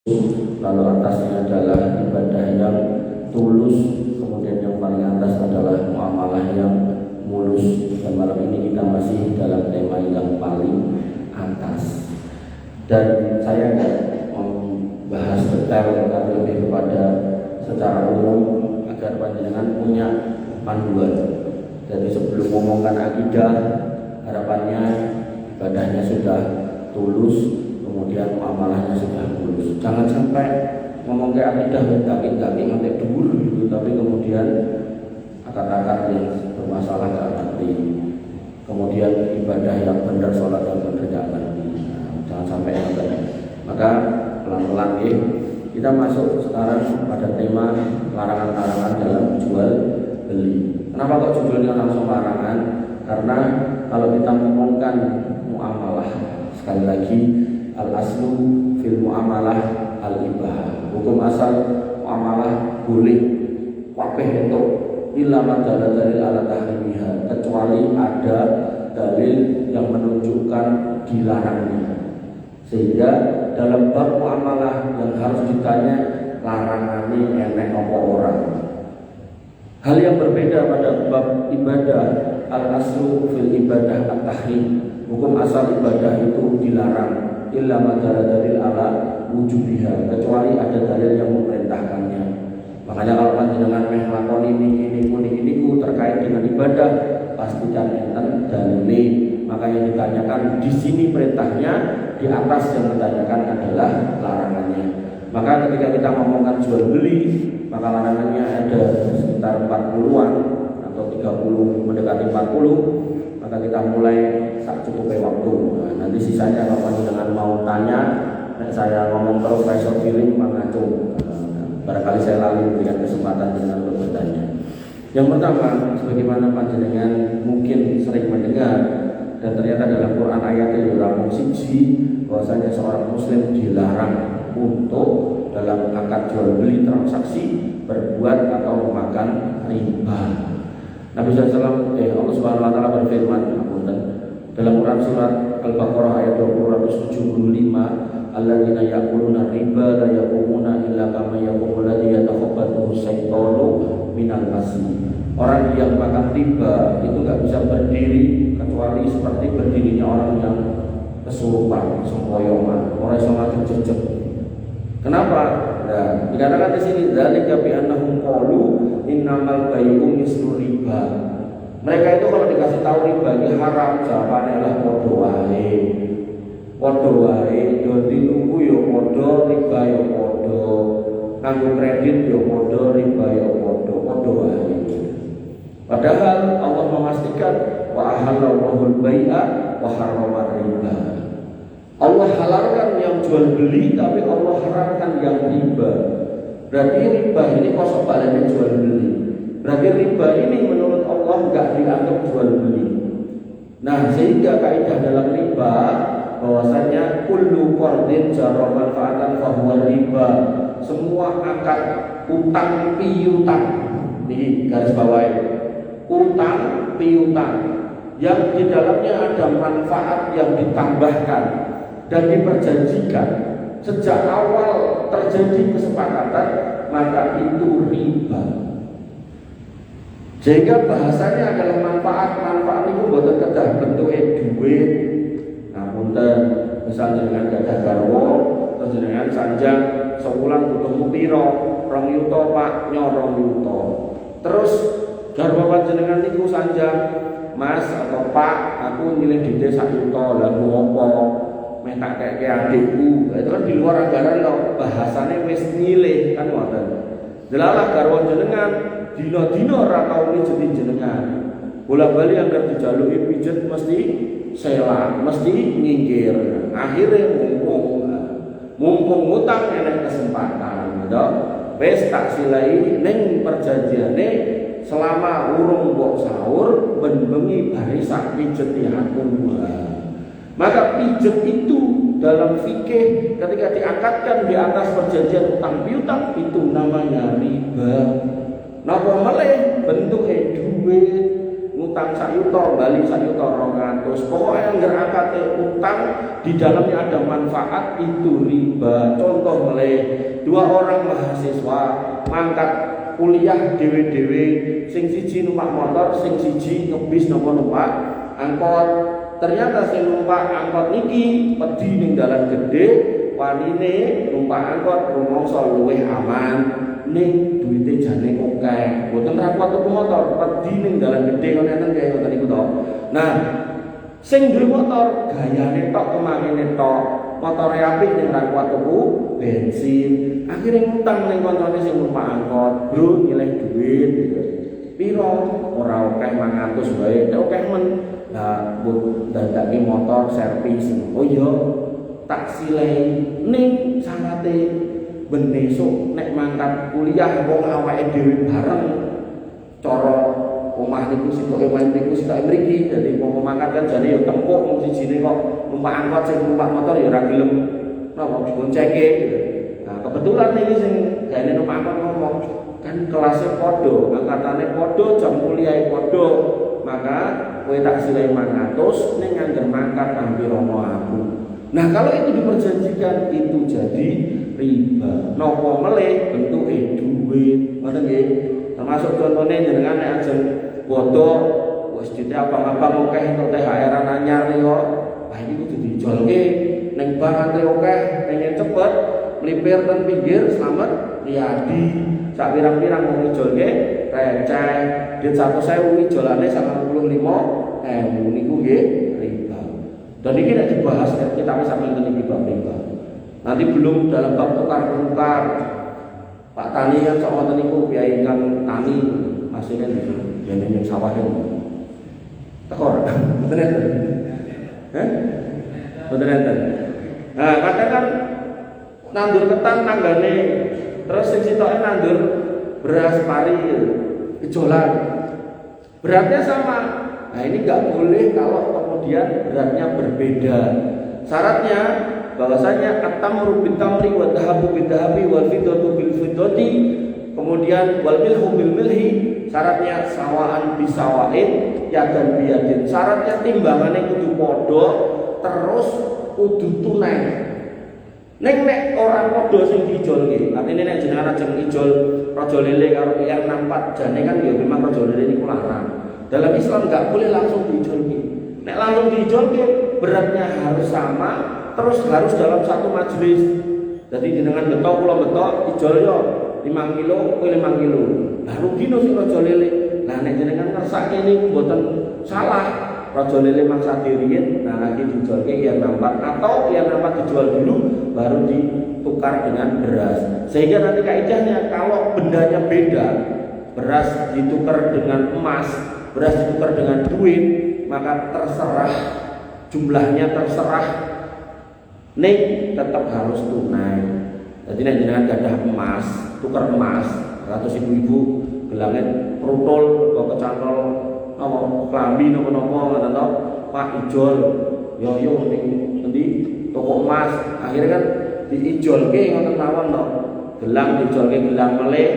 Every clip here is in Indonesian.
lalu atasnya adalah ibadah yang tulus, kemudian yang paling atas adalah muamalah yang mulus. Dan malam ini kita masih dalam tema yang paling atas, dan saya akan membahas detail tapi lebih kepada secara umum agar panjenengan punya panduan. Jadi sebelum ngomongkan akidah, harapannya ibadahnya sudah tulus, kemudian muamalahnya sudah mulus. Jangan sampai ngomong ke akidah daki nanti dhuwur gitu, tapi kemudian akar-akar yang bermasalah nggak ngerti, kemudian ibadah yang benar, sholat yang benar nggak ngerti. Jangan sampai ngerti. Maka pelan-pelan kita masuk sekarang pada tema larangan-larangan dalam jual beli. Kenapa kok judulnya langsung larangan? Karena kalau kita ngomongkan muamalah, sekali lagi al-aslu fil muamalah al-ibah. Hukum asal muamalah boleh kabeh itu illa ma dalil ala tahrimiha, kecuali ada dalil yang menunjukkan dilarangnya. Sehingga dalam bab muamalah yang harus ditanya larangannya enek apa orang. Hal yang berbeda pada bab ibadah, al-aslu fil ibadah at-tahrim. Hukum asal ibadah itu dilarang illa ma dalil ala wujubiha, kecuali ada dalil yang memerintahkannya. Makanya kalau panjenengan meh lakoni ini terkait dengan ibadah, pastikan enten dalile. Maka yang ditanyakan di sini perintahnya, di atas yang ditanyakan adalah larangannya. Maka ketika kita ngomongkan jual beli, maka larangannya ada sekitar 40-an atau 30 mendekati 40. Maka kita mulai sak cukupnya waktu. Nah, nanti sisanya kalau panjenengan mau tanya, saya ngomong terus saya feeling mengacu. Barangkali saya lalu memberikan kesempatan dengan untuk bertanya. Yang pertama, sebagaimana panjenengan mungkin sering mendengar, dan ternyata dalam Quran ayatnya Al-Quran siji bahwasanya seorang muslim dilarang untuk dalam akad jual beli transaksi berbuat atau memakan riba. Nabi SAW Allah Subhanahu wa taala berfirman dalam Quran surat Al-Baqarah ayat 275, alladzina yaquluna riba la yaqumuna illa kama yaqumul ladzi yatakhabbathu syaitanu minal masih. Orang yang makan riba itu enggak bisa berdiri kecuali seperti berdirinya orang yang kesurupan, sempoyongan, orang yang sangat jejak. Kenapa? Nah, dikatakan di sini dzalika bi annahum qalu innamal bai'u mislu riba. Mereka itu kalau dikasih tahu riba ini haram, jawabannya adalah padha wae. Padha wae, yo dilunggu yo padha, riba yo padha. Nganggo kredit yo padha, riba yo padha wae. Padahal Allah memastikan wa ahallallahu al-bai'a wa harrama riba. Allah halalkan yang jual beli, tapi Allah haramkan yang riba. Berarti riba ini kosong baliknya jual beli. Berarti riba ini menurut Allah enggak dianggap jual beli. Nah, sehingga kaidah dalam riba bahwasanya kullu qardin jarra manfaatan fa huwa riba. Semua akad utang piutang. Ini garis bawahi. Utang piutang yang di dalamnya ada manfaat yang ditambahkan dan diperjanjikan sejak awal terjadi kesepakatan, maka itu riba. Sehingga bahasanya adalah manfaat itu bukan kedah bentuknya duit. Nah, punten misalnya dengan gadah garwo, terus dengan sanjang sewulan ketemu piro, 2 yuta Pak, nyorong yuta. Terus garwa panjenengan niku sanjang, Mas atau Pak, aku nyilih dite 1 yuta, lha ngopo? Meh tak keke adikku. Itu kan di luar anggaran loh, bahasane wis nyilih kan ngoten. Delalah garwa jenengan dina-dina ora tau mijeti jenengan. Bola-bali anggar dijaluki pijet mesti sela, mesti nyingkir. Akhirnya mumpung utang enek kesempatan, gitu. Wis tak silai ning perjanjiane selama urung mbok sahur ben bengi bari sak pijeti aku. Maka pijet itu dalam fikih ketika diangkatkan di atas perjanjian utang piutang itu namanya riba. Napa meleh bentuknya duit, utang 1 yuta, bali 1 yuta 200. Pokoknya anggar akate utang di dalamnya ada manfaat itu riba. Contoh mulai 2 orang mahasiswa mangkat kuliah dewe-dewe, sing siji numpak motor, sing siji ngebis nopo numpak angkot. Ternyata sing numpak angkot niki wedi ning dalan gede, wanine numpak angkot rumangsa luwih aman. Ning duwite jane akeh. Mboten ra kuat tuku motor, wedi ning dalan gede kok enten kaya ngoten niku to. Nah, sing duwe motor gayane tok kemangene tok. Motore apik ning ra kuat tuku bensin. Akhire ngutang ning kancane sing numpak angkot. Bro, nyileh duit. Piro? Ora akeh 500 wae. Nek akeh men. Lah, mbok dadake motor servis. Oh iya, tak silehi ning sanate ben esuk nek mangkat kuliah wong awake dhewe bareng cara omah niku sitoke main niku sitoke mriki dadi wong mangkat kan jane ya tempuk wong sijine kok numpak angkot sing numpak motor ya ora gelem napa dibonceke gitu. Nah kebetulan iki sing gaene numpak angkot ngomong kan kelasnya padha angkatane padha jam kuliah padha maka kowe tak silehi 500 ning angger mangkat hampir ono aku. Nah kalau itu diperjanjikan itu jadi riba. Nopo meleh bentuke duit. Ngoten nggih. Termasuk contone jenengan nek ajeng bodo wis dite abang-abang akeh entuk THR anyar kok. Wah iki kudu dijolke ning bank antri akeh pengen cepet mlipir teng pinggir slamet riyadi. Sak pirang-pirang wong ijolke receh. Dit 100.000 ijolane 95.000 niku nggih riba. Dan ini tidak dibahas kita sampai nanti bab riba. Nanti belum dalam bab tukar-tukar. Pak Tani kan sok ngoten niku biaya ikan tani hasilnya niku yen ning sawah niku. Tekor. Betul enten. Betul enten. Nah, kadang kan nandur ketan tanggane terus sing sitoke nandur beras pari ijolan. Beratnya sama. Nah, ini enggak boleh kalau kemudian beratnya berbeda. Syaratnya bahwasanya at-tamru bit-tamri wa dhahabu bid-dhahabi wal fiddatu bil fiddati, kemudian wal milhu bil milhi, syaratnya sawaan bisawain yadan biyadin. Syaratnya timbangannya kudu padha terus kudu tunai. Nek orang padha sing diijolke, artine nek jenengan ajeng ijol raja lele karo yang 64 jane kan ya memang raja lele niku larang. Dalam Islam enggak boleh langsung diijolke. Nek langsung diijolke beratnya harus sama, terus harus dalam satu majelis. Jadi jenengan betok kula betok ijol yo 5 kilo, kowe 5 kilo. Lah rugi no sing raja lele. Lah nek jenengan ngersake niku mboten salah. Raja lele mangsa diriyen, nah lagi dijolke yang 64 atau yang 64 dijual dulu baru ditukar dengan beras. Sehingga nanti kaidahnya kalau bendanya beda, beras ditukar dengan emas, beras ditukar dengan duit, maka terserah jumlahnya terserah ning tetap harus tunai. Jadi nek jenengan gadah emas, tukar emas 100.000 gelangnya protol kok kecantol apa klambi napa-napa ngoten to Pak ijol yo ning endi toko emas akhirnya kan diijolke ngoten mawon to gelang diijolke gelang meleh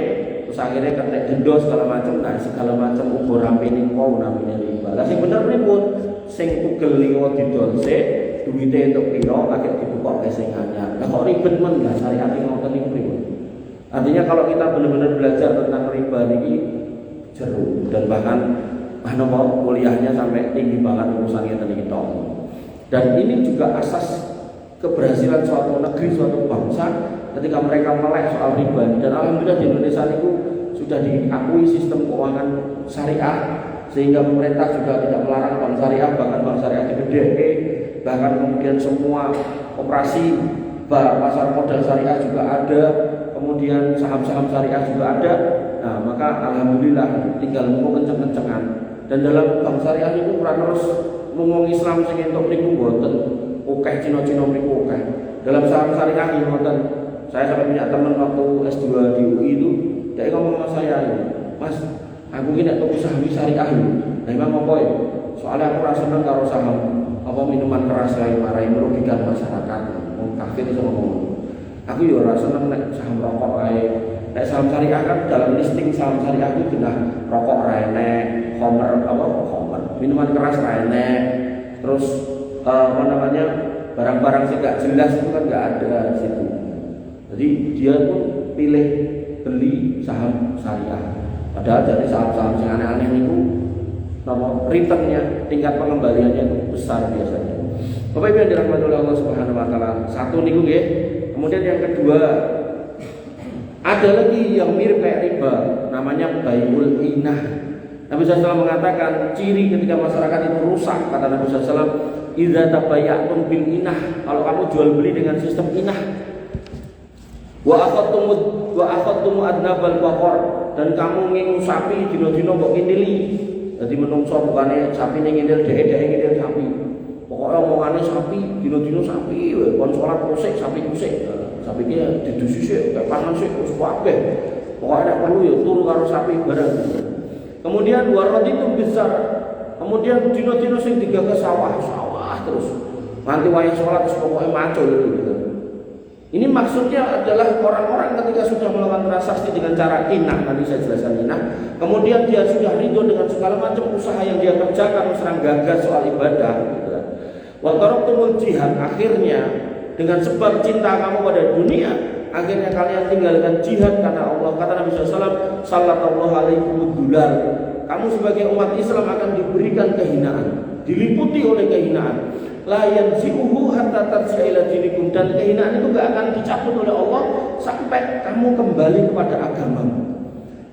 terus akhirnya kena denda segala macam. Nah segala macam uga rampene kok namine riba. Lah sing bener pripun sing tugel liya didolse duwite entuk pira lagi dibuka sing anyar. Lah kok ribet men lah syariat ngoten niku pripun. Artinya kalau kita benar-benar belajar tentang riba niki jeru dan bahkan mau kuliahnya sampai tinggi banget urusannya tadi kita. Dan ini juga asas keberhasilan suatu negeri, suatu bangsa ketika mereka melek soal riba. Dan alhamdulillah di Indonesia itu sudah diakui sistem keuangan syariah sehingga pemerintah juga tidak melarang bank syariah, bahkan bank syariah digede, bahkan kemudian semua operasi pasar modal syariah juga ada, kemudian saham-saham syariah juga ada. Nah maka alhamdulillah tinggal mau kenceng-kencengan. Dan dalam bank syariah itu ora terus ngomong Islam sing entuk mriku mboten. Akeh Cina-Cina mriku akeh. Dalam saham syariah iki mboten. Saya sampai punya teman waktu S2 di UI itu, dia ngomong sama saya, "Mas, aku iki nek tuku saham syariah lho." Lah emang apa ya? Soalnya aku ora seneng karo saham apa minuman keras kae marai merugikan masyarakat. Wong kafir iso ngomong. Aku ya ora seneng nek saham rokok kae Nek saham syariah kan dalam listing saham syariah itu sudah rokok ra enek, homer, minuman keras ra enek, terus barang-barang sih nggak jelas itu kan nggak ada di situ. Jadi dia pun pilih beli saham syariah. Padahal dari saham-saham yang aneh-aneh itu returnnya, tingkat pengembaliannya itu besar biasanya. Bapak Ibu yang dirahmati oleh Allah Subhanahu wa taala. Satu niku nggih. Kemudian yang kedua, ada lagi yang mirip kayak riba, namanya baiul inah. Nabi SAW mengatakan ciri ketika masyarakat itu rusak, kata Nabi SAW, idza tabayatum bil inah, kalau kamu jual beli dengan sistem inah. Wa akhadtum adnabal baqar, dan kamu ngingu sapi dino-dino kok ngindili. Jadi menungso bukane sapine ngindil dhek-dhek ngindil sapi. Pokoknya omongane sapi, dino-dino sapi, kon salat kusik sapi kusik. Sapi dia didusi sik, kayak pangan sik wis kabeh. Pokoknya nek perlu ya turu karo sapi bareng. Kemudian waraditu besar. Kemudian dino-dino sing digagas sawah terus. Nanti wayah salat terus pokoknya macul gitu. Ini maksudnya adalah orang-orang ketika sudah melakukan transaksi dengan cara inah, nanti saya jelaskan inah. Kemudian dia sudah ridho dengan segala macam usaha yang dia kerjakan, serang gagas soal ibadah. Gitu kan. Wa taraktumul jihad, akhirnya dengan sebab cinta kamu pada dunia, akhirnya kalian tinggalkan jihad karena Allah. Kata Nabi SAW, sallallahu alaihi wasallam, kamu sebagai umat Islam akan diberikan kehinaan, diliputi oleh kehinaan. La yanzi'uhu hatta tarji'a dinikum, dan kehinaan itu gak akan dicabut oleh Allah sampai kamu kembali kepada agama.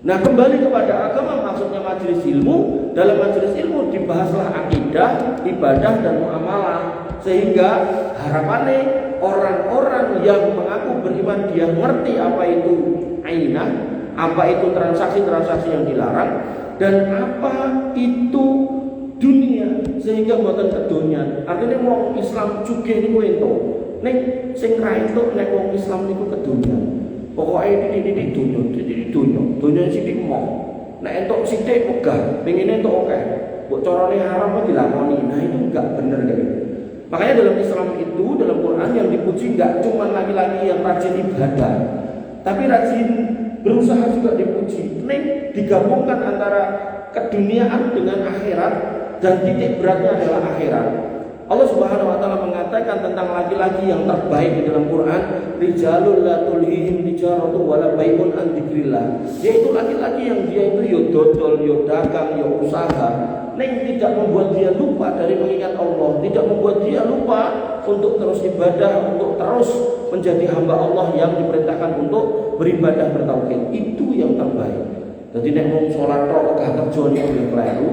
Nah, kembali kepada agama maksudnya majelis ilmu. Dalam majelis ilmu dibahaslah akidah, ibadah dan muamalah, sehingga harapannya orang-orang yang mengaku beriman dia ngerti apa itu ainah, apa itu transaksi-transaksi yang dilarang, dan apa itu dunia, sehingga buatan kedonyan. Artinya wong Islam juga niku ento. Ning sing ra entuk nek wong Islam niku kedonyan. Pokoke titik-titik donya. Donya sithik mok. Nek entuk sithik megah, pengine entuk akeh. Mbok carane haram kok dilakoni. Nah, itu enggak bener kayak gitu. Makanya dalam Islam itu, dalam Quran yang dipuji enggak cuma laki-laki yang rajin ibadah, tapi rajin berusaha juga dipuji. Ning digabungkan antara keduniaan dengan akhirat, dan titik beratnya adalah akhirat. Allah Subhanahu wa taala mengatakan tentang laki-laki yang terbaik di dalam Quran, rijalul la tulhihim tijaratu wala bai'un an dzikrillah. Yaitu laki-laki yang dia itu yo dodol, yo dagang, yo usaha, ning tidak membuat dia lupa dari mengingat Allah, tidak membuat dia lupa untuk terus ibadah, untuk terus menjadi hamba Allah yang diperintahkan untuk beribadah bertauhid. Itu yang terbaik. Jadi nek wong salat tok gak kerja niku kleru,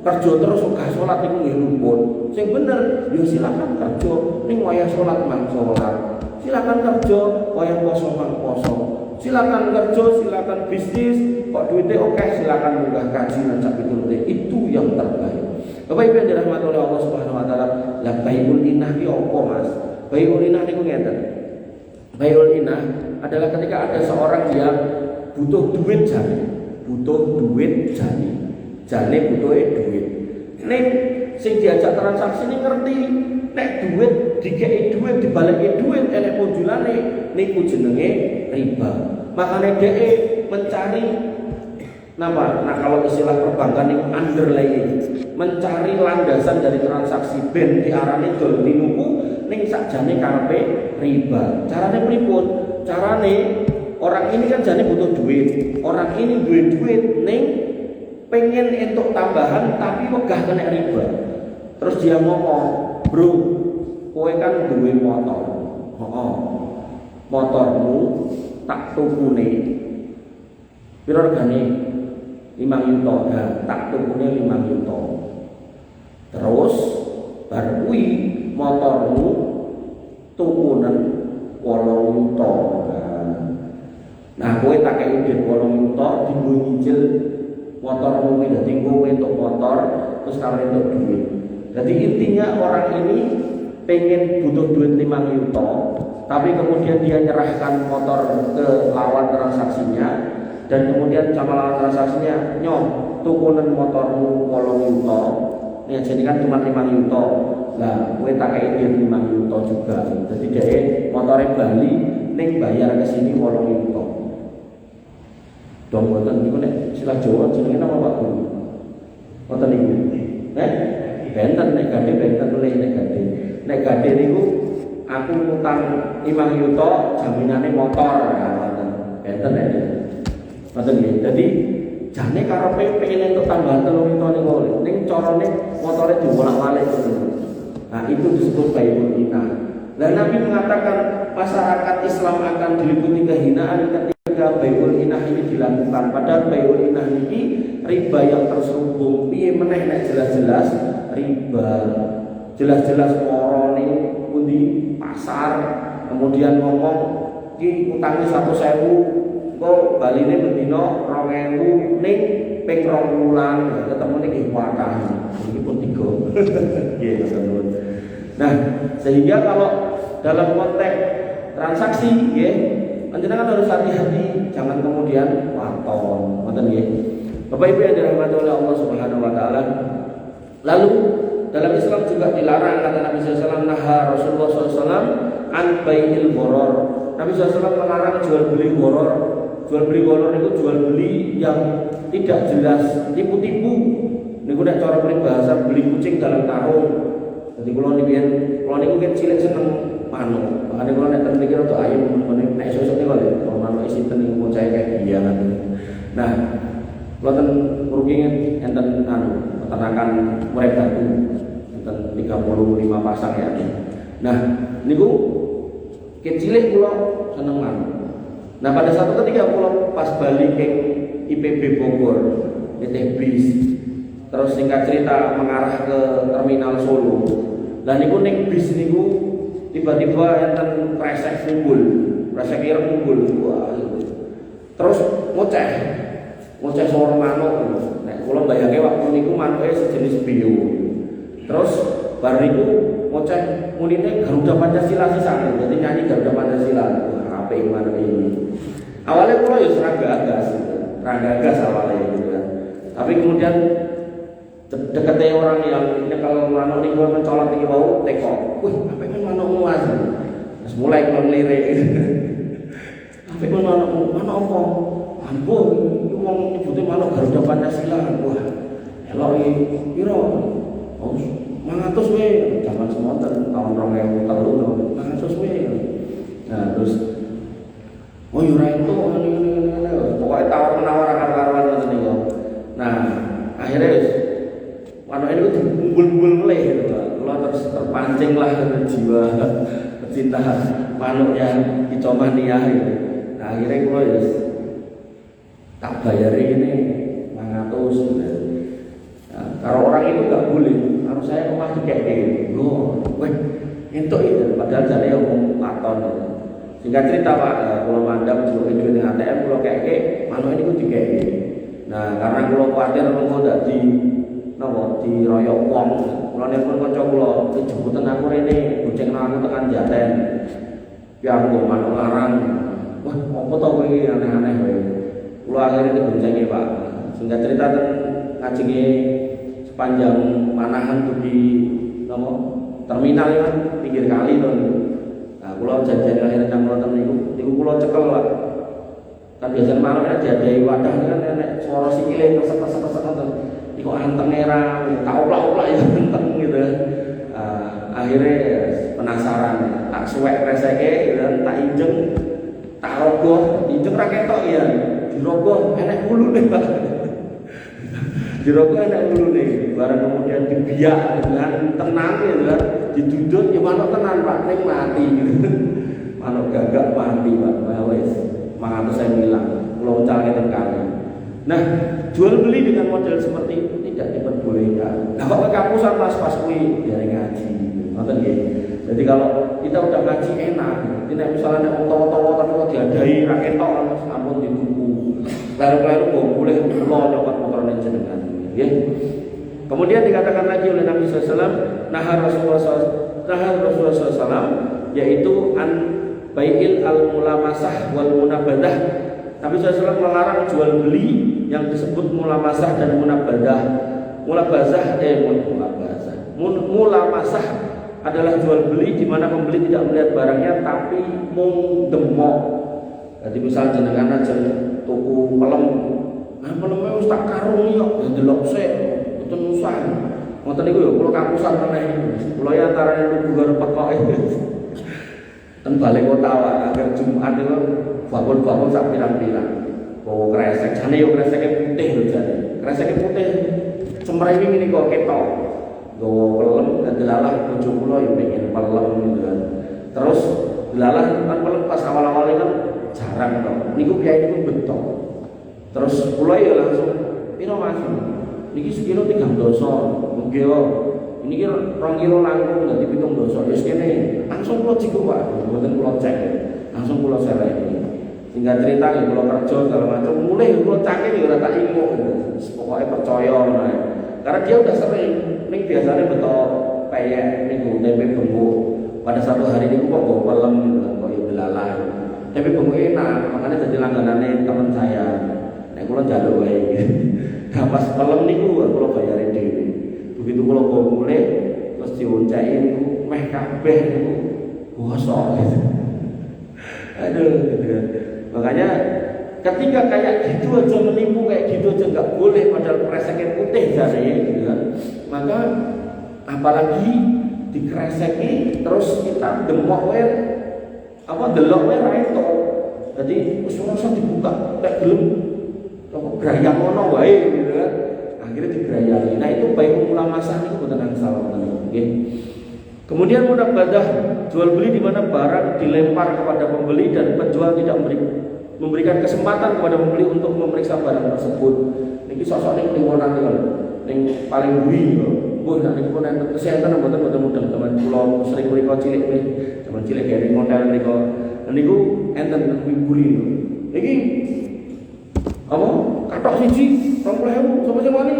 kerja terus gak salat niku nggih lumpur. Sing bener, yo silakan kerja ning wayah salat mang salat. Silakan kerja wayah poso mang poso. Silakan kerja, silakan bisnis, kok duitnya oke, silakan munggah kaji lan sak piturute. Itu yang terbaik. Bapak Ibu yang dirahmati oleh Allah Subhanahu wa taala, la baiul inah ki apa, Mas? Baiul inah niku ngeten. Baiul inah adalah ketika ada seorang yang butuh duit jane. Butuh duit jane butuh duit. Ning sing diajak transaksi ini ngerti nek duit dikei duit dibaleki duit enek punjulane niku jenenge riba. Makanya DE mencari nama. Nah, kalau istilah perbankan itu underlying, mencari landasan dari transaksi ben diarani dol tinuku ning sakjane karepe riba. Carane pripun? Carane orang ini kan jane butuh duit. Orang ini duit ning pengen entuk tambahan tapi wegah kena riba. Terus dia ngomong, "Bro, kowe kan duwe motor." Motormu tak tukune piro regane 5 juta. Nah, tak tukune 5 juta. Terus bar kuwi motormu tukunen 8 juta. Nah, kowe tak kei duit 8 juta dienggo nyicil motormu iki. Dadi kowe entuk motor terus karo entuk duit. Jadi intinya orang ini pengen butuh duit 5 juta, tapi kemudian dia nyerahkan motor ke lawan transaksinya, dan kemudian sama lawan transaksinya nyom tukunen motormu 8 juta. Nih jadi kan cuma 5 juta. Lah kowe tak kei duit 5 juta juga. Jadi dia motornya bali ning bayar ke sini 8 juta. Dong mboten niku nek istilah Jawa jenenge napa Pak Guru? Mboten niku. Benten nek gade benten oleh nek gade. Nek gade niku aku utang 5 yuta jaminane motor ngoten. Benten nek. Ngoten nggih. Dadi jane karepe pengen entuk tambahan 3 yuta niku ning carane motore dibolak-balik ngoten. Nah, itu disebut baiul inah. Dan Nabi mengatakan masyarakat Islam akan diliputi kehinaan ketika baiul inah ini dilakukan. Padahal baiul inah ini riba yang terselubung. Piye meneh nek jelas-jelas riba, jelas-jelas morone pundi pasar, kemudian ngomong iki utange 100.000, kok baline bendina 2.000 ning ping 2 wulan ketemu ning wakah. Iki pun 3. Nggih, nah, sehingga kalau dalam konteks transaksi, ya, panjenengan harus hati-hati, jangan kemudian waton, ngoten nggih. Bapak Ibu yang dirahmati oleh Allah Subhanahu wa taala. Lalu dalam Islam juga dilarang, kata Nabi SAW, naha Rasulullah SAW an bai'il gharar. Nabi SAW melarang jual beli gharar. Jual beli gharar itu jual beli yang tidak jelas, tipu-tipu. Niku nek cara peribahasa beli kucing dalam karung. Jadi kalau niku kan cilik seneng manuk. Makanya kalau nek mikir untuk ayo men nek sosok niku lho, kalau manuk isi tening bocah kayak biyangan. Nah, kalau ten ruginya enten peternakan murai batu enten 35 pasang ya. Nah, niku cilik kula seneng manuk. Nah, pada satu ketika kula pas balik ke IPB Bogor, nitih bis. Terus singkat cerita mengarah ke terminal Solo. Lah niku ning bis niku tiba-tiba enten kresek kumpul, kresek ireng kumpul. Wah. Terus ngoceh suara manuk. Nek kula bayange waktu niku manuke sejenis bio. Terus bar niku ngoceh munine Garuda Pancasila sisan. Jadi nyanyi Garuda Pancasila. Wah, apik manuk ini. Awalnya kula ya seragagas awalnya gitu kan. Tapi kemudian dekatnya orang yang ini kalau manuk ini gue mencolot ini bau teko, wih apa yang manukmu mas? Terus mulai kalau ngelirik, apa yang manuk apa? Ampun, itu mau nyebutin manuk Garuda Pancasila, wah, elok ini, piro, oh, 500 we, zaman semonten tahun 2003, 500 we, nah terus, oh yura itu, pokoknya tawar menawar akar-akaran itu nih, nah akhirnya manuk ini tuh bumbul-bumbul meleh gitu lah. Kalau terpancing lah jiwa pecinta manuk yang dicomaniah gitu. Nah akhirnya gue ya tak bayarin ini 500. Nah, kalau orang itu nggak boleh, harus saya rumah dikek weh itu padahal jadi ngomong paton. Singkat cerita Pak, kalau mandam sebagai duit ATM, kalau kek manuk ini gue dikek. Nah karena kalau khawatir kalau tidak di royok wong, kalau nepon kanca kula, jemputan aku rene, goceng aku tekan Jaten. Ya aku manuk larang. Wah, apa to kowe iki aneh-aneh kowe. Kula akhirnya digoncengi Pak. Singkat cerita ten ngajenge sepanjang Manahan di terminal kan pinggir kali to. Nah, kula janjian akhirnya nang kula niku kula cekel Pak. Kan biasanya manuk nek diadai wadah kan nek swara sikile kesek-kesek kok anteng era, tak oplak-oplak ya anteng gitu. Akhirnya penasaran, tak suwek reseke gitu, tak injeng, tak rogoh, injeng ra ketok ya, dirogoh enek mulune Pak. Dirogoh enek mulune, bareng kemudian dibiak dengan tenang gitu kan, didudut ya manuk tenan Pak, ning mati gitu. Manuk gagak mati Pak, wis 500 saya bilang, kula uncalke teng kali. Nah, jual beli dengan model seperti itu tidak diperbolehkan. Nah, kok kekapusan pas kuwi ya ngaji. Ngoten nggih. Jadi kalau kita udah ngaji enak, tidak misalnya nek oto-oto tapi kok diadai ra ketok ampun dituku. Lalu kok boleh kula nyokot motorane jenengan. Nggih. Kemudian dikatakan lagi oleh Nabi SAW, Rasulullah SAW, yaitu an bai'il al-mulamasah wal munabadah. Nabi SAW melarang jual beli yang disebut mulamasah dan munabadah. Mulamasah adalah jual beli di mana pembeli tidak melihat barangnya tapi mung demok. Jadi misal jenengan aja tuku pelem. Nah, peleme wis tak karungi kok ya delok sik, mboten usah. Ngoten niku ya kula kapusan meneh. Kula ya antarane lugu karo pekoke. Ten balik kota wae agar Jumat itu bangun-bangun sak pirang-pirang. Bawa kresek, jane yo kreseke putih lho jane. Kreseke putih cemrene ngene kok ketok. Gawa pelem delalah bojo kula yo pengen pelem gitu kan. Terus delalah kan pelem pas awal-awal kan jarang to. Niku kiai niku betok. Terus kula ya langsung piro Mas? Niki sekilo 3 doso. Nggih yo. Ini kira 2 kilo langkung dadi 7 doso. Wis kene langsung kula jigo Pak. Mboten kula cek. Langsung kula seleki. Singkat cerita ya kula kerja segala macam mulai kula cake ya ora tak ingok. Pokoke percaya nah. Karena dia udah sering ning biasanya betok peyek niku tempe bengku. Pada satu hari niku kok bawa pelem gitu kan kok ya belalah. Tempe bengku enak, makanya jadi langganane teman saya. Nek kula njaluk wae. Nah pas pelem niku kula bayarin dhewe. Begitu kula bawa mulai terus dionceki niku meh kabeh niku bosok gitu. Aduh gitu kan. Makanya ketika kayak gitu aja menipu kayak gitu aja nggak boleh padahal kreseknya putih jari gitu kan. Maka apalagi dikreseki terus kita demok wae apa delok wae ra entuk. Jadi wis ora usah dibuka nek gelem apa grayang ngono wae gitu kan. Akhirnya digrayangi. Nah itu baik ulama sah niku boten salah nggih. Kemudian munabadah jual beli di mana barang dilempar kepada pembeli dan penjual tidak memberikan kesempatan kepada pembeli untuk memeriksa barang tersebut. Niki sosok ning liwonan niku ning paling buri lho. Mbok nek niku nek kesehatan mboten mudeng teman kula sering mriko cilik nggih. Zaman cilik gere model mriko. Niku enten buri lho. Niki apa? Kathok siji 20.000 sapa sing wani?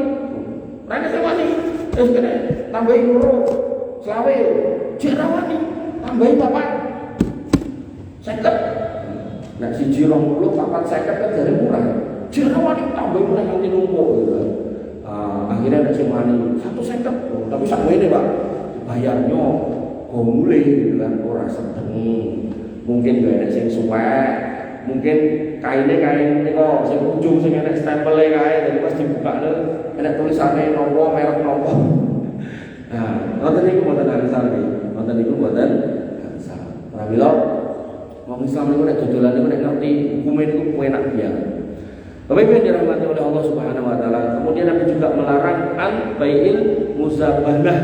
Rene sing wani. Wis kene tambahi loro. Selawe yo, cek rawani, tambahin papat, 50. Nah siji 20, papat 50 kan dari murah. Cek rawani tambahin murah nanti numpuk gitu. Akhirnya ada cemani 150, tapi sama ini Pak, bayarnya mulai gitu kan, orang sedeng. Mungkin gak ada yang suwek, mungkin kainnya kain kok, sing ujung sing enek stempelnya kain, jadi pas dibuka tuh, enek tulisannya nopo, merek nopo. Nah, ngoten niku mboten angsal nggih. Ngoten niku mboten angsal. Pramila wong Islam niku nek dodolan niku nek ngerti hukume niku enak biar. Bapak Ibu yang dirahmati oleh Allah Subhanahu wa taala. Kemudian Nabi juga melarang al-bai'il muzabanah.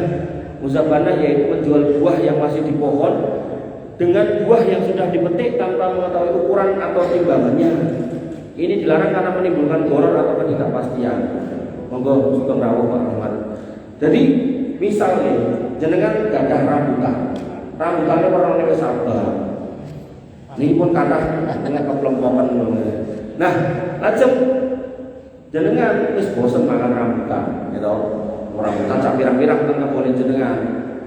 Muzabanah yaitu menjual buah yang masih di pohon dengan buah yang sudah dipetik tanpa mengetahui ukuran atau timbangannya. Ini dilarang karena menimbulkan gharar atau ketidakpastian. Monggo sugeng rawuh Pak Ahmad. Jadi misalnya jenengan gadah rambutannya orang ini sabar. Ini pun kata dengan kekelompokan. Nah, lajeng jenengan wis bosen makan rambutan, gitu. Rambutan sak pirang-pirang teng boleh jenengan.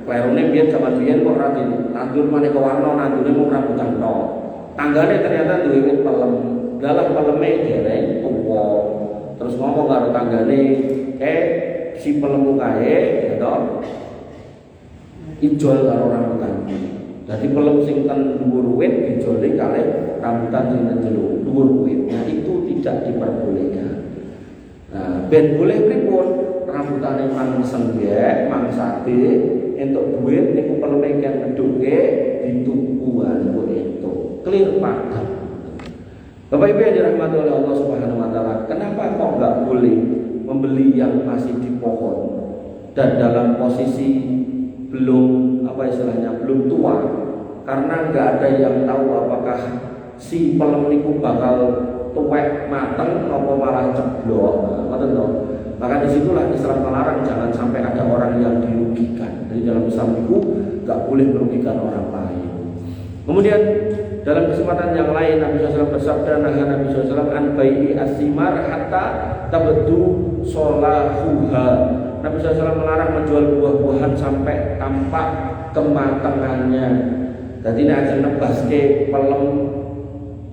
Klerune biyen zaman biyen kok ora ditandur maneka warna, nandune mung rambutan tok. Tanggane ternyata duwe wit pelem. Dalam peleme dereng tuwa. Terus ngomong karo tanggane, si pelemu kae gitu ijol karo rambutan. Jadi pelem sing ten dhuwur wit dijole kalih rambutan sing ten jero dhuwur wit. Nah itu tidak diperbolehkan. Nah ben boleh pripun rambutane mang senggek, mang sate entuk duit niku peleme kang ngedhuke dituku niku itu. Clear padha. Bapak Ibu yang dirahmati oleh Allah Subhanahu wa taala, kenapa kok enggak boleh membeli yang masih di pohon dan dalam posisi belum belum tua, karena nggak ada yang tahu apakah si pelem niku bakal tuwek mateng atau malah ceblok, maka disitulah Islam melarang jangan sampai ada orang yang dirugikan. Jadi dalam Islam itu nggak boleh merugikan orang lain. Kemudian dalam kesempatan yang lain Nabi SAW bersabda, Nabi SAW an bai'i as-simar hatta tabdu solahuha. Nabi SAW melarang menjual buah-buahan sampai tampak kematangannya. Jadi nek aja nebaske pelem,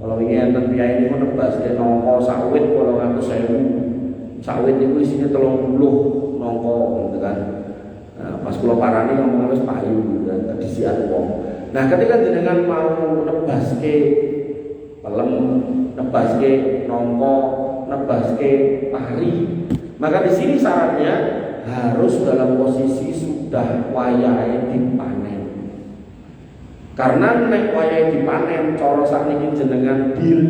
kalau ini enten biaya ini nebaske nongko sawit 800.000. Sawit itu isinya 30 nongko gitu kan. Nah, pas kula parani ngomong wis payu gitu kan, kedisian wong. Nah, ketika jenengan mau nebaske pelem, nebaske nongko, nebaske pari. Maka di sini syaratnya harus dalam posisi sudah wayahe dipanen. Karena nek wayahe dipanen cara sakniki jenengan bil,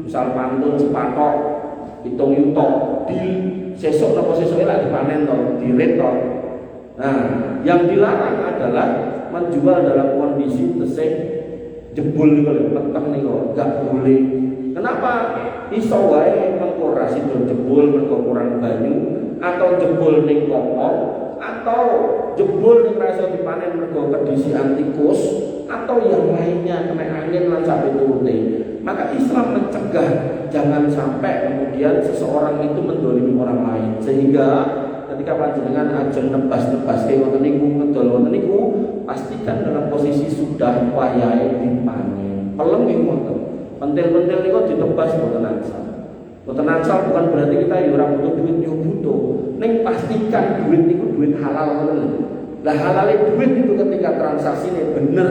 misal pantun sepatok, hitung yuto, bil sesuk napa sesuke lak dipanen to, dirit to. Nah, yang dilarang adalah menjual dalam kondisi tesih jebul niku lho, peteng niku enggak boleh. Kenapa? Iso wae mengko ra sida jebul mergo kurang banyu, atau jebul ning kompor, atau jebul ning ra iso dipanen mergo kedisian tikus, atau yang lainnya kena angin lan sampai turute. Maka Islam mencegah jangan sampai kemudian seseorang itu mendolimi orang lain, sehingga ketika panjenengan ajeng nebas-nebas kayak ngoten niku ngedol ngoten niku pastikan dalam posisi sudah wayahe dipanen. Pelem niku ngoten. Pentil-pentil niku ditebas mboten angsal. Mboten angsal bukan berarti kita ya ora butuh duit, yo butuh. Ning pastikan duit niku duit halal ngoten. Lah halale duit itu ketika transaksine bener.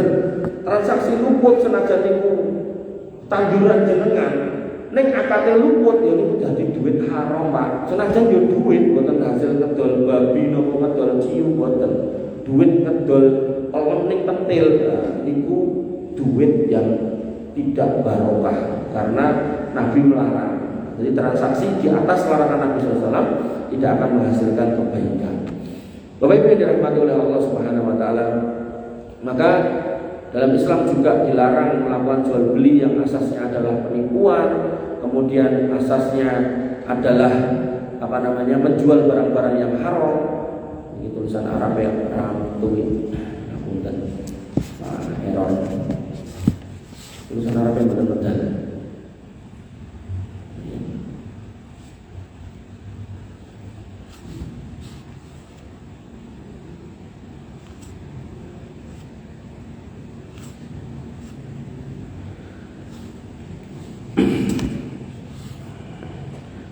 Transaksi luput senajan niku tanduran jenengan, ning akate luput ya niku dadi duit haram, Pak. Senajan yo duit mboten hasil ngedol babi napa ngedol ciu mboten. Duit ngedol pelem ning pentil. Nah, niku duit yang tidak barokah karena Nabi melarang. Jadi transaksi di atas larangan Nabi SAW tidak akan menghasilkan kebaikan. Bapak Ibu yang dirahmati oleh Allah Subhanahu Wa Taala, maka dalam Islam juga dilarang melakukan jual beli yang asasnya adalah penipuan, kemudian asasnya adalah menjual barang-barang yang haram. Ini tulisan Arab yang haram tuwin. Error. Tulisan Arab yang benar-benar.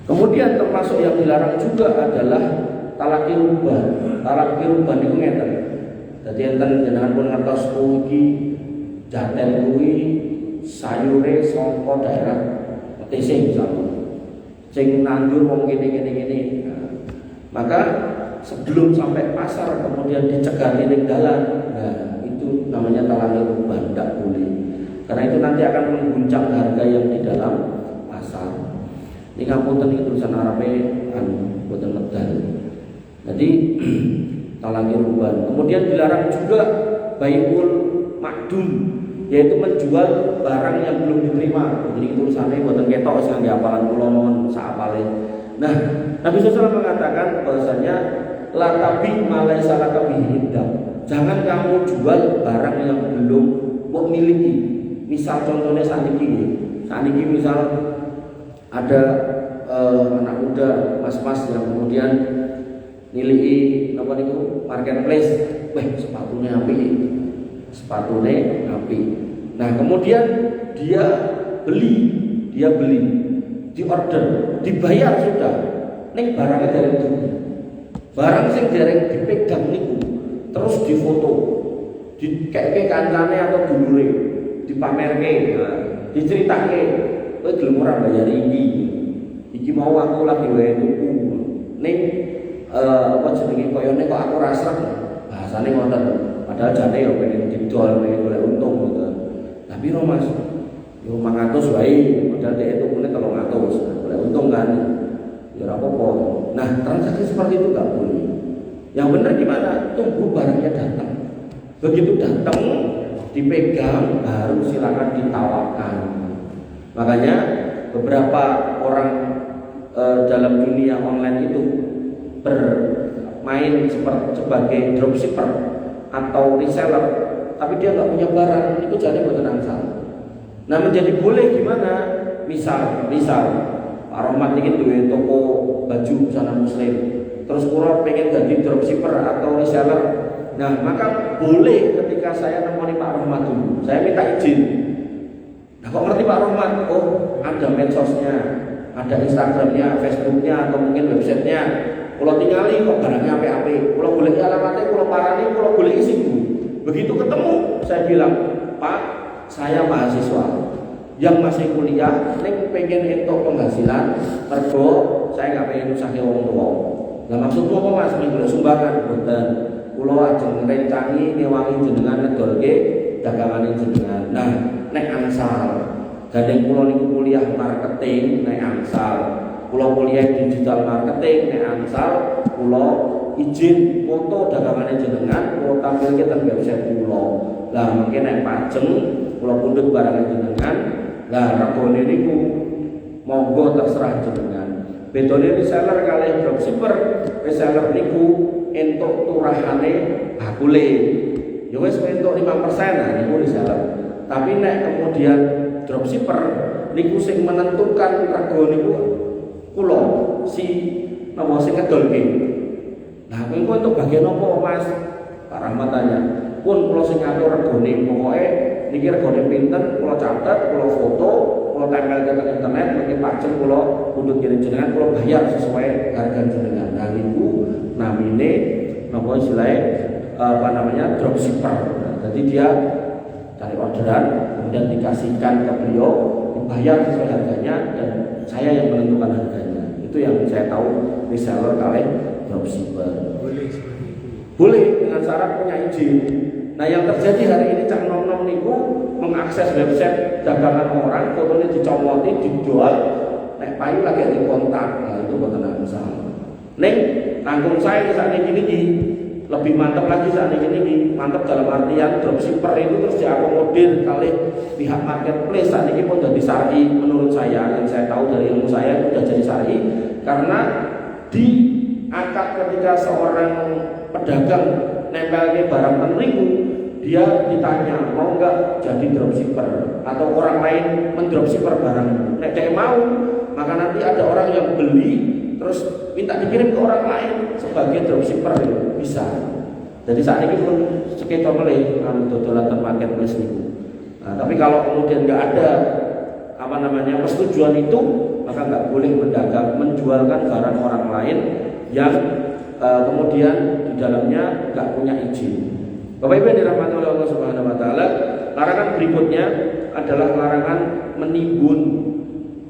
Kemudian termasuk yang dilarang juga adalah talaqi ruban. Talaqi ruban itu ngeten. Dadi enten jenengan pun ngertos iki jaten kuwi sayure saka daerah TC misalnya. Sing nandur wong ngene. Maka sebelum sampai pasar kemudian dicegani ning dalan. Nah, itu namanya talaqi ruban, tidak boleh. Karena itu nanti akan mengguncang harga yang di dalam pasar. Ini ngapunten iki tulisan Arabe boten medal. Jadi talaqi ruban. Kemudian dilarang juga baiul makdum, yaitu menjual barang yang belum diterima. Jadi tulisannya boten ketok sing hafalan kula mawon sak apale. Nah, Nabi SAW mengatakan bahwasanya la tabi malaisa laka bihi indam. Jangan kamu jual barang yang belum kau miliki. Misal contohnya saniki misal ada anak muda, mas-mas yang kemudian nilai apa niku marketplace, sepatunya api. Nah, kemudian dia beli, di order, dibayar sudah. Ning barangnya dari itu. Barang sing dereng dipegang niku terus difoto, dikeke kancane atau dulure, dipamerke, diceritake, kowe gelem ora bayar iki mau aku lagi wae tuku. Ning apa jenenge koyone kok aku ra sreg. Bahasane ngoten. Padahal jane yo pengen didol, pengen golek untung ngoten. Tapi ro Mas, yo 500 wae, padahal dhek tukune 300. Golek untung kan. Ya ora apa-apa. Nah, transaksi seperti itu enggak boleh. Yang benar gimana? Tunggu barangnya datang. Begitu datang, dipegang, baru silakan ditawarkan. Makanya beberapa orang dalam dunia online itu bermain sebagai dropshipper atau reseller, tapi dia nggak punya barang, itu jadi boten angsal. Nah, menjadi boleh gimana? Misal Pak Rohmat ini duwe toko baju busana muslim, terus kula pengen jadi dropshipper atau reseller. Nah, maka boleh ketika saya nemoni Pak Rohmat dulu, saya minta izin. Nah, kok ngerti Pak Rohmat? Oh, ada medsosnya, ada Instagramnya, Facebooknya, atau mungkin websitenya. Kalau tinggali kok barangnya ape-ape, kalau boleh alamatnya, kalau parani, kalau boleh isi. Begitu ketemu, saya bilang, Pak, saya mahasiswa yang masih kuliah ning pengen entuk penghasilan mergo saya nggak pengen nyusahke wong tua. Lah maksudku apa Mas? Minggu sumbangan boten. Kula ajeng rencangi ngewangi jenengan ngedolke dagangane jenengan. Nah, nek angsal gandeng kula niku kuliah marketing nek angsal. Kula kuliah digital marketing nek angsal kula izin foto dagangane jenengan kula tampilke teng website kula. Lah mungkin nek pajeng kula pundhut barang jenengan. Lah regane niku monggo terserah jenengan. Bedone reseller kalih dropshipper, reseller niku entuk turahane bakule. Ya wis entuk 5% nah niku reseller. Tapi nek kemudian dropshipper niku sing menentukan rego niku kula si napa sing ngedolke. Nah, kowe entuk bagian apa, Mas? Pak Rahmat tanya. Pun kula sing ngatur regone, pokoke niki regone pinten, kula catet, kula foto, kula tempel ke internet, niki pajeng kula pundhut kirim jenengan, kula bayar sesuai harga jenengan. Nah, niku namine napa istilahnya apa namanya dropshipper. Nah, jadi dia cari orderan, kemudian dikasihkan ke beliau, dibayar sesuai harganya dan saya yang menentukan harganya. Itu yang saya tahu reseller kalian dropshipper. Boleh dengan syarat punya izin. Nah yang terjadi hari ini cak nom-nom niku mengakses website dagangan orang, fotonya dicomoti, dijual, nek payu lagi di kontak. Nah itu boten angsal. Ning tanggung saya saat ini lebih mantap lagi saat ini mantap dalam artian dropshipper itu terus diakomodir kali pihak marketplace saat ini pun sudah disari menurut saya yang saya tahu dari ilmu saya itu sudah jadi sari karena di akad ketika seorang pedagang nempelnya barang penerimu dia ditanya mau nggak jadi dropshipper atau orang lain mendropshipper barang nek dia mau maka nanti ada orang yang beli terus minta dikirim ke orang lain sebagai dropshipper bisa. Jadi saat ini pun sekitar meleh dodolan marketplace itu. Nah, tapi kalau kemudian nggak ada apa namanya persetujuan itu maka nggak boleh menjualkan barang orang lain yang kemudian di dalamnya nggak punya izin. Bapak Ibu yang dirahmati oleh Allah Subhanahu Wa Taala, larangan berikutnya adalah larangan menimbun.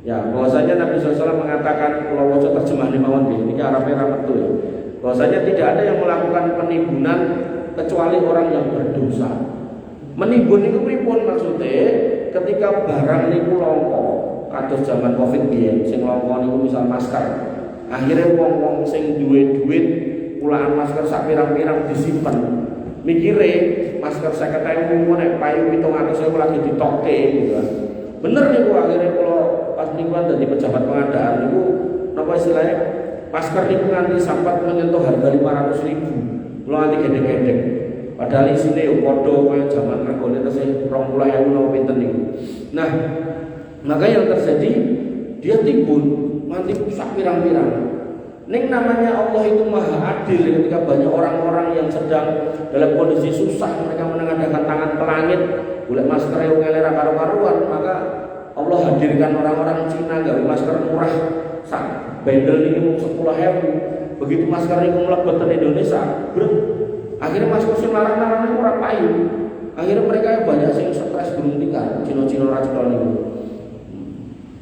Ya, bahwasanya Nabi SAW mengatakan kalau wajah terjemahan mawon ini Arabnya rametu ya. Bahwasanya tidak ada yang melakukan penimbunan kecuali orang yang berdosa. Menimbun itu pripun maksudnya? Ketika barang niku langka, kados zaman Covid biyen sing langka niku misal masker. Akhirnya wong-wong sing duwe duit pulaan masker sak pirang-pirang disimpen. Mikire masker 50.000 nek payu 700.000 lagi ditokte gitu kan. Bener niku akhirnya kalau pas niku dadi pejabat pengadaan niku napa istilahnya masker niku nganti sampai menyentuh harga 500.000. Kula nganti gedhe-gedhe. Padahal isine yo padha kaya zaman regane tesih 20.000 napa pinten niku. Nah, maka yang terjadi dia timbun nganti sak pirang-pirang. Ning namanya Allah itu maha adil ketika banyak orang-orang yang sedang dalam kondisi susah mereka menengadahkan tangan ke langit golek masker yang ngelera karu-karuan maka Allah hadirkan orang-orang Cina gawe masker murah sak bendel ini mau 10.000 begitu masker ini mlebet di Indonesia akhirnya masker sing larang-larang ora payu akhirnya mereka banyak sing stres gulung tikar Cina-Cina ra cetha niku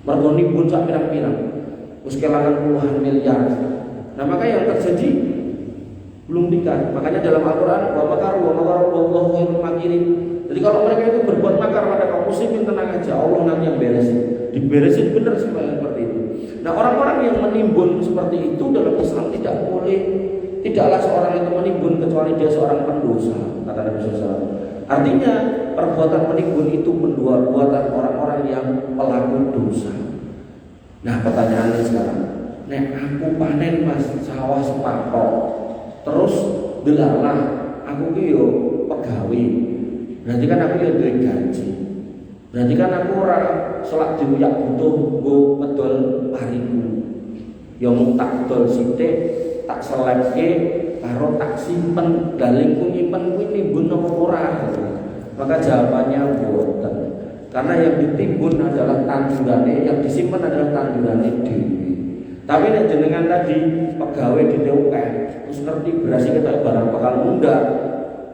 mergo nimbun sak pirang-pirang wis kelangan puluhan miliar. Nah maka yang terjadi belum nikah. Makanya dalam Al-Quran wa makaru wallahu khairul makirin. Jadi kalau mereka itu berbuat makar pada kaum muslimin tenang aja, Allah nanti yang beresin. Diberesin benar seperti itu. Nah orang-orang yang menimbun seperti itu dalam Islam tidak boleh. Tidaklah seorang itu menimbun kecuali dia seorang pendosa, kata Nabi SAW. Artinya perbuatan menimbun itu perbuatan orang-orang yang pelaku dosa. Nah pertanyaannya sekarang, nek aku panen mas sawah sepatok, terus delalah aku ki yo pegawai, berarti kan aku yo duwe gaji, berarti kan aku ora selak diuyak butuh nggo medol pariku, yo mung tak dol sithik, tak selepke karo tak simpen, dalingku nyimpen kuwi nimbun apa ora? Maka jawabannya boten. Karena yang ditimbun adalah tandurannya, yang disimpan adalah tandurannya dewi. Tapi nek jenengan tadi pegawai di TUK, terus ngerti beras kita barang bakal muda,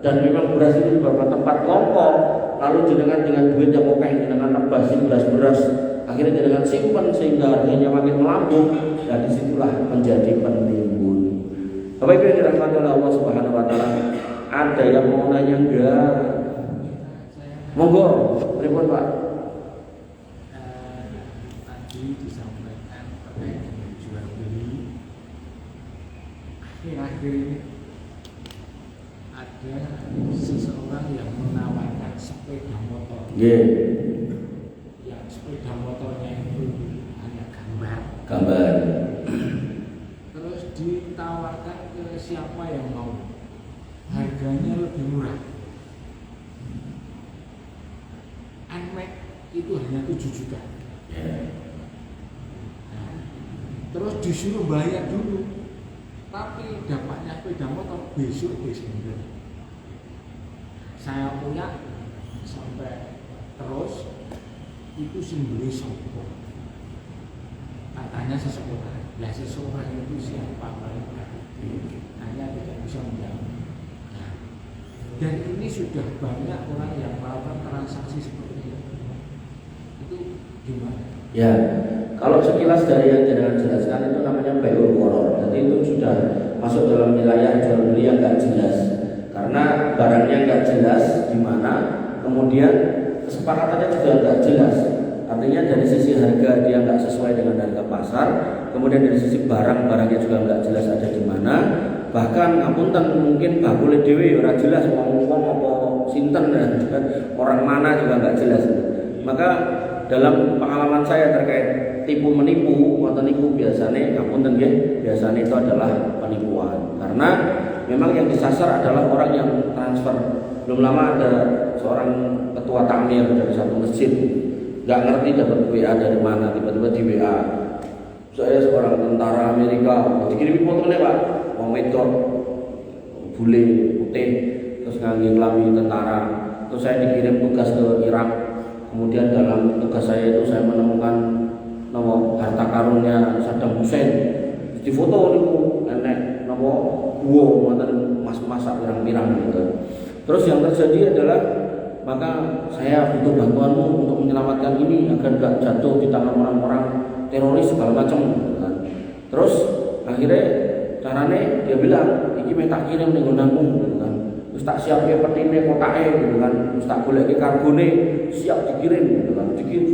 dan memang beras itu beberapa tempat longkong, lalu jenengan dengan duit yang oke jenengan nebasi beras-beras, akhirnya jenengan simpan sehingga harganya makin melambung. Nah disitulah menjadi penimbun. Bapak Ibu yang dirahmati oleh Allah Subhanahu Wa Taala, ada yang mau nanya enggak? Monggo, pripun Pak? Tadi disampaikan terkait dengan jual beli. Akhir-akhir ini ada seseorang yang menawarkan sepeda motor. Yang sepeda motornya itu hanya gambar. Terus ditawarkan ke siapa yang mau. Harganya lebih murah. Nmax itu hanya 7 juta. Nah, terus disuruh bayar dulu, tapi dapatnya sepeda motor besok Desember. Saya punya sampai terus itu sembeli sopo. Katanya seseorang. Lah seseorang itu siapa? Hanya tidak bisa menjawab. Nah, dan ini sudah banyak orang yang melakukan transaksi seperti itu gimana? Ya, kalau sekilas dari yang jenengan jelaskan itu namanya bai'ul gharar. Jadi itu sudah masuk dalam wilayah jual beli yang nggak jelas. Karena barangnya nggak jelas gimana, kemudian kesepakatannya juga nggak jelas. Artinya dari sisi harga dia nggak sesuai dengan harga pasar, kemudian dari sisi barangnya juga nggak jelas ada di mana. Bahkan ngapunten mungkin bakule dhewe ora jelas wong apa sinten dan orang mana juga nggak jelas. Maka dalam pengalaman saya terkait tipu menipu atau nipu biasanya ngapunten nggih, biasanya itu adalah penipuan. Karena memang yang disasar adalah orang yang transfer. Belum lama ada seorang ketua takmir dari satu masjid, nggak ngerti dapat WA dari mana, tiba-tiba di WA saya seorang tentara Amerika, dikirimi fotonya Pak, wong wedok bule putih terus ngangge klambi tentara, terus saya dikirim tugas ke Irak. Kemudian dalam tugas saya itu saya menemukan nama harta karunnya Saddam Hussein. Di foto niku enek nama gua mantan mas-masak pirang-pirang gitu. Terus yang terjadi adalah maka saya butuh bantuanmu untuk menyelamatkan ini agar gak jatuh di tangan orang-orang teroris segala macam kan. Terus akhirnya carane dia bilang iki meh tak kirim ning nggonanmu gitu kan. Terus tak siapke petine kotake gitu kan. Terus tak goleki kargone siap dikirim gitu kan. Kirim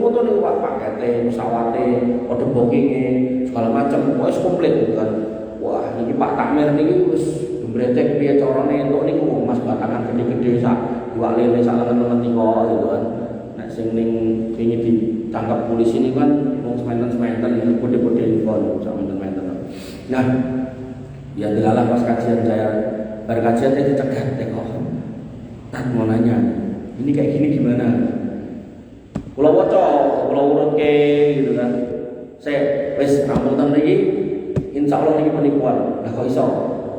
foto nih Pak, pakete, pesawate, kode bookingnya segala macam, wis komplit gitu kan. Wah, niki Pak Takmir niki wis mbretek piye carane entuk niku Mas batangan gede-gede sak dua lele sak lengan tika gitu kan. Nek sing ning wingi ditangkap polisi ini kan wong sementen-sementen kode-kode kon sementen-sementen. Nah, ya delalah pas kajian saya, bar kajian saya dicegat kok. Tak mau nanya, ini kayak gini gimana? Pulau waca, pulau urutke gitu kan. Saya wis rampung iki insyaallah ini penipuan. Lah kok iso?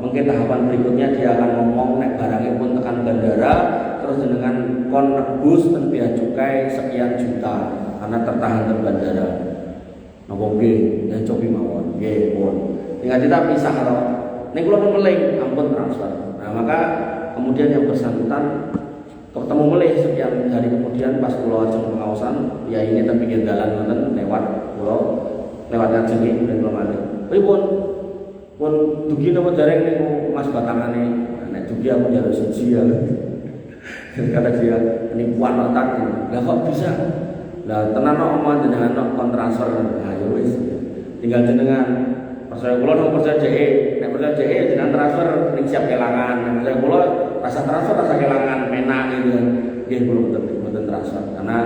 Mungkin tahapan berikutnya dia akan ngomong nek barangnya pun tekan bandara terus dengan kon nebus ten bea cukai sekian juta karena tertahan di bandara. Napa nggih, ya cobi mawon. Nggih, pun. Tinggal kita pisah kalau nek kula pun meleng ampun transfer. Nah, maka kemudian yang bersangkutan ketemu mulai sekian hari kemudian pas pulau ajeng pengawasan ya ini tapi pinggir jalan nonton lewat pulau lewat ngajeng kemudian pulau mati pun dugi nama jareng nih Mas batangane nek dugi aku jalur siji ya kata dia penipuan otak lah kok bisa lah tenan kok omongan jenengan kon transfer nah ya wis tinggal jenengan percaya kula nang percaya JE nek percaya JE jenengan transfer ning siap kelangan nek percaya kula rasa transfer rasa kelangan menak gitu kan nggih kula mboten transfer karena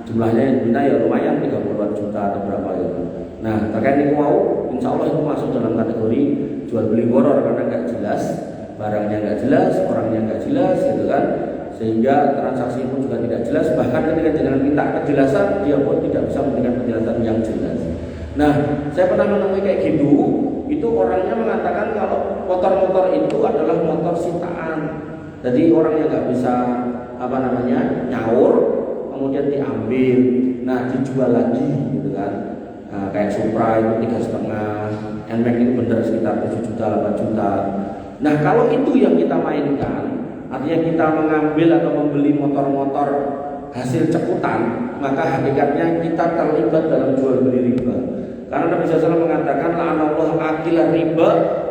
jumlahnya yang diminta ya lumayan 30-an juta atau berapa gitu. Nah terkait niku mau insyaallah itu masuk dalam kategori jual beli gharar karena nggak jelas barangnya nggak jelas orangnya nggak jelas gitu kan sehingga transaksi pun juga tidak jelas bahkan ketika jenengan minta kejelasan dia pun tidak bisa memberikan penjelasan yang jelas. Nah saya pernah menemui kayak gitu itu orangnya mengatakan kalau motor-motor itu adalah motor sitaan. Jadi orang yang nggak bisa nyaur, kemudian diambil, nah dijual lagi, gitu kan? Nah, kayak Supra itu 3,5, Nmax itu bener sekitar 7 juta, 8 juta. Nah kalau itu yang kita mainkan, artinya kita mengambil atau membeli motor-motor hasil cekutan, maka hakikatnya kita terlibat dalam jual beli riba. Karena Nabi SAW mengatakan la'anallahu akilah riba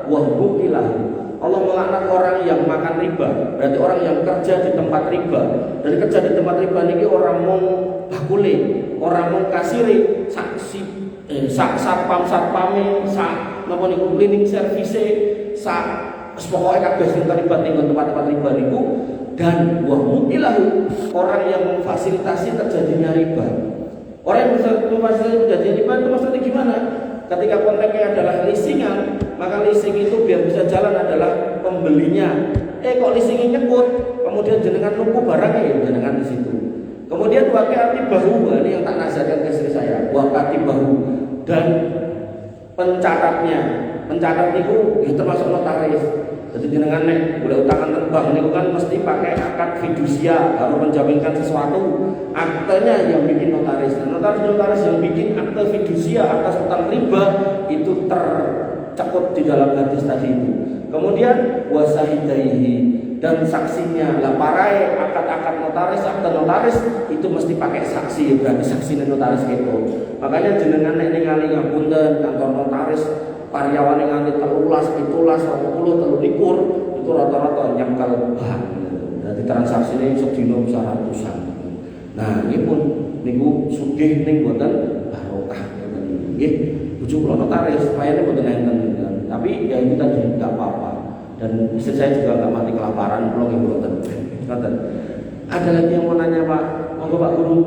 wa mukilah. Allah melaknat orang yang makan riba, berarti orang yang kerja di tempat riba. Dan kerja di tempat riba ini orang mau bakule, orang mau kasire, saksi satpam-satpame, sak napa niku cleaning service, sak pokoke kabeh sing terlibat ning tempat-tempat riba niku. Dan wa mukilahu, orang yang memfasilitasi terjadinya riba. Orang yang memfasilitasi terjadinya riba itu maksudnya gimana? Ketika konteksnya adalah leasingan, maka leasing itu biar bisa jalan adalah pembelinya. Kok leasingnya nyekut, kemudian jenengan nunggu barangnya ya jenengan di situ. Kemudian wakati bahu, ini yang tak nasihatkan ke istri saya, wakati bahu dan pencatat itu ya termasuk notaris. Jadi jenengan nek boleh utangan tembang niku kan mesti pakai akad fidusia, harus menjaminkan sesuatu. Aktenya yang bikin notaris. Notaris yang bikin akte fidusia atas utang riba itu tercekut di dalam hadis tadi itu. Kemudian wasahidaihi dan saksinya. Lah parai akad-akad notaris, akte notaris itu mesti pakai saksi, berarti saksi notaris itu. Makanya jenengan nek ningali ngapunten kantor notaris karyawan yang nganti 13, 20, 23 itu rata-rata nyangkal bahan. Jadi transaksi ini sedino bisa ratusan. Nah, ini pun niku sugih ning boten barokah ngeten nggih. Bojo kula notaris, payane boten enten. Tapi ya itu tadi enggak apa-apa. Dan istri saya juga enggak mati kelaparan, kula nggih boten. Ngoten. Ada lagi yang mau nanya, Pak? Monggo Pak Guru.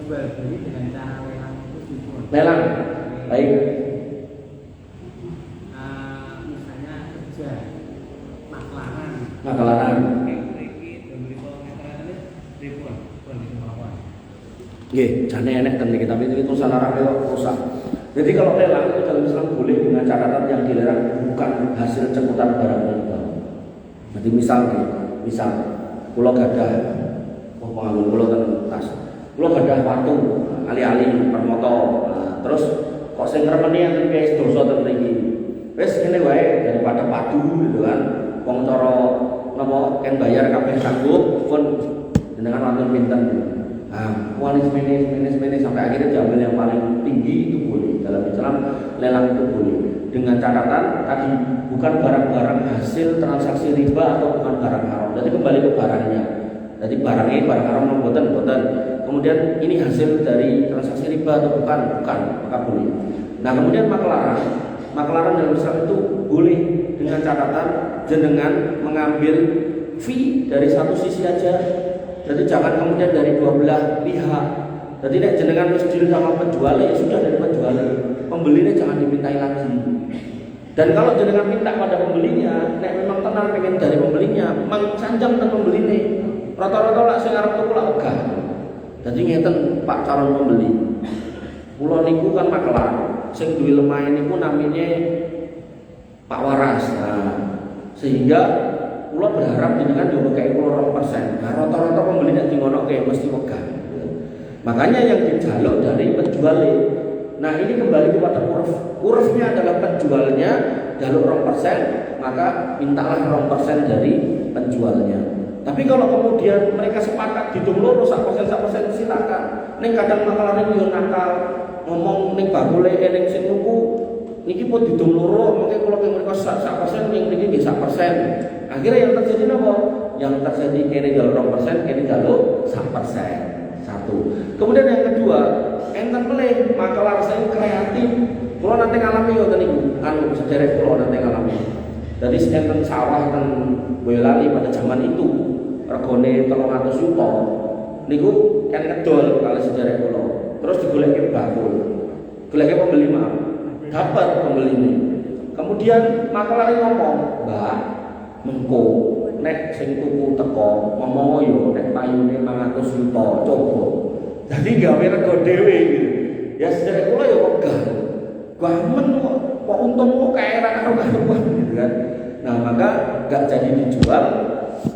Jual beli dengan cara lelang itu Lelang. Baik. Misalnya kerja maklaran nggih, jane enek ten iki tapi itu tulisan Arab kok rusak. Jadi kalau lelang itu dalam Islam boleh dengan catatan yang dilarang bukan hasil cekutan barang riba. Jadi misal kula gadah penganggur kula ten tas. Kula gadah watu ali-ali permoto. Terus kok sing ngremeni enten wis dosa ten mriki. Wis ngene wae daripada padu gitu kan. Wong cara napa ken bayar kabeh sanggup pun jenengan wonten pinten. Nah, kualitas minus sampai akhirnya diambil yang paling tinggi itu boleh. Dalam Islam lelang itu boleh. Dengan catatan tadi bukan barang-barang hasil transaksi riba atau bukan barang haram. Jadi kembali ke barangnya. Jadi barangnya barang haram boten. Kemudian ini hasil dari transaksi riba atau bukan, maka boleh. Nah, kemudian maklaran dalam Islam itu boleh dengan catatan jenengan mengambil fee dari satu sisi aja. Jadi jangan kemudian dari dua belah pihak. Jadi nek jenengan wis deal sama penjual ya sudah dari penjual. Pembelinya jangan dimintai lagi. Dan kalau jenengan minta pada pembelinya, nek memang tenar pengen dari pembelinya, mang sanjang dan pembelinya. Rata-rata lak sing arep tuku lak wegah. Jadi ngeten Pak calon pembeli. Kula niku kan makelar. Sing duwe lemah niku namine Pak Waras. Nah, sehingga kula berharap jenengan juga kayak kula 2%. Nah, rata-rata pembeli nek dingono kayak mesti wegah. Makanya yang dijaluk dari penjualnya. Nah, ini kembali kepada uruf. Urufnya adalah penjualnya jaluk 2%, maka mintalah 2% dari penjualnya. Tapi kalau kemudian mereka sepakat hitung loro 1% silakan. Ning kadang makalane yo nakal ngomong ning bakule ning sing tuku niki pun hitung loro, mengke kula ping mereka 1% ning mriki nggih 1%. Akhirnya yang terjadi apa? Yang terjadi kene jalur 2%, kene jalur 1%. Satu. Kemudian yang kedua, enten pelih makelar saya kreatif. Kula nanti ngalami ngoten niku, anu sederek kula nanti ngalami. Jadi enten sawah ten Boyolali pada zaman itu regane 300 juta. Niku kan ngedol kali sederek kula. Terus digoleki bakul. Goleki pembeli maaf. Dapat pembeli ini. Kemudian makelar ngomong, "Mbak, mengko nek sing tuku teko ngomong yo nek payune 500 juta coba." Jadi gawe rego dhewe gitu. Ya sederek kula yo wegah. Gamen kok untung kok kae ra karo-karuan gitu kan. Nah, maka enggak jadi dijual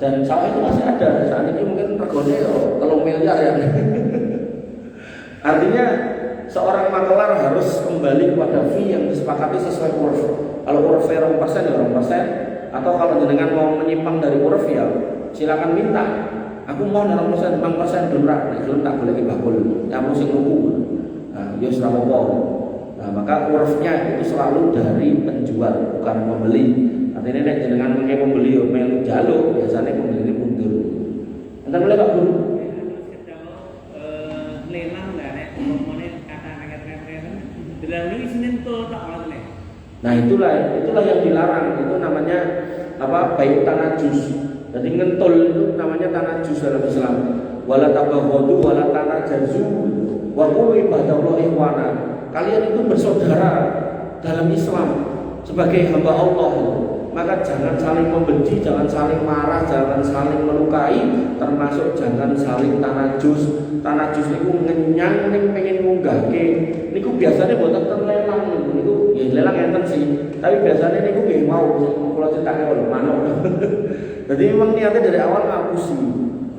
dan sawah itu masih ada. Saat ini mungkin regane yo 3 miliar ya. Artinya seorang makelar harus kembali kepada fee yang disepakati sesuai uruf. Kalau uruf 2% ya 2%, Atau kalau jenengan mau menyimpang dari uruf ya silakan minta. Aku mau 0%, 5% belum tak boleh bakul. Kamu sing lugu. Nah, ya ora apa-apa. Nah, maka urufnya itu selalu dari penjual bukan pembeli. Artinya nek jenengan mengenai pembeli yo melu jaluk, biasanya pembeli ini mundur. Enten boleh Pak Guru? Lelang nggak nek ngomongnya kata-kata dilalui Senin tuh tak oleh. Nah itulah yang dilarang. Itu namanya apa? Baik tanajus. Jadi ngentul itu namanya tanajus dalam Islam. Wala tabaghadu wala tanajazu wa qulu ibadallahi ikhwana. Kalian itu bersaudara dalam Islam sebagai hamba Allah. Maka jangan saling membenci, jangan saling marah, jangan saling melukai, termasuk jangan saling tanajus. Tanajus niku ngenyang ning pengen munggahke. Niku biasanya boten terlelang niku. Ya lelang enten sih, tapi biasanya niku nggih mau kula critake lho manuk. Jadi memang niatnya dari awal ngapusi.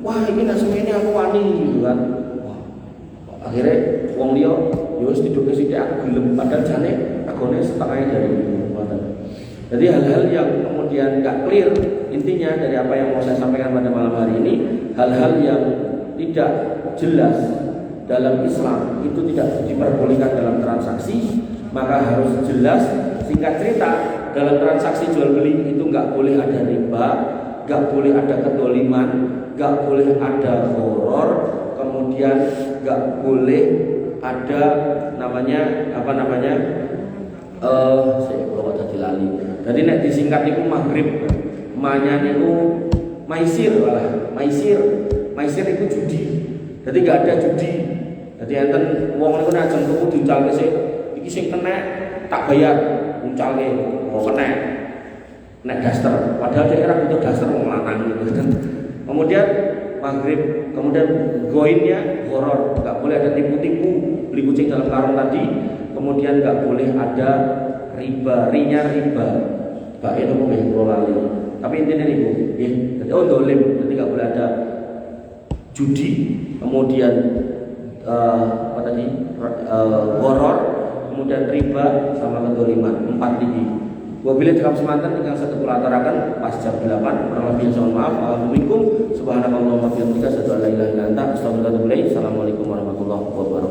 Wah, ini nasune ini aku wani gitu kan. Wah. Akhirnya wong liya yo wis diduke sithik aku gelem padahal jane agone setengahnya dari ngoten. Jadi hal-hal yang kemudian nggak clear intinya dari apa yang mau saya sampaikan pada malam hari ini, hal-hal yang tidak jelas dalam Islam itu tidak diperbolehkan dalam transaksi, maka harus jelas. Singkat cerita, dalam transaksi jual beli itu nggak boleh ada riba, nggak boleh ada kedoliman, nggak boleh ada horor, kemudian nggak boleh ada namanya saya kalau tadi lali. Jadi nek disingkat niku maghrib, manya niku maisir malah. Maisir itu judi. Jadi enggak ada judi. Jadi enten wong niku nek ajeng tuku diuncalke sik, iki sing kena tak bayar, uncalke oh kena. Nek daster, padahal daerah butuh daster wong lanang gitu kan. Kemudian maghrib, kemudian goinnya horor, enggak boleh ada tipu-tipu, beli kucing dalam karung tadi. Kemudian nggak boleh ada riba, riba. Pak itu mau lali. Tapi intinya nih bu, ya, dolim, jadi nggak boleh ada judi, kemudian horor, kemudian riba sama kedoliman, 4 tinggi. Wabillahi taufiq semantan dengan satu kulatarakan pas jam 8. Kurang lebih mohon maaf. Assalamualaikum subhanakallahumma wa bihamdika asyhadu an la ilaha illa anta astaghfiruka wa atubu ilaik. Assalamualaikum warahmatullahi wabarakatuh.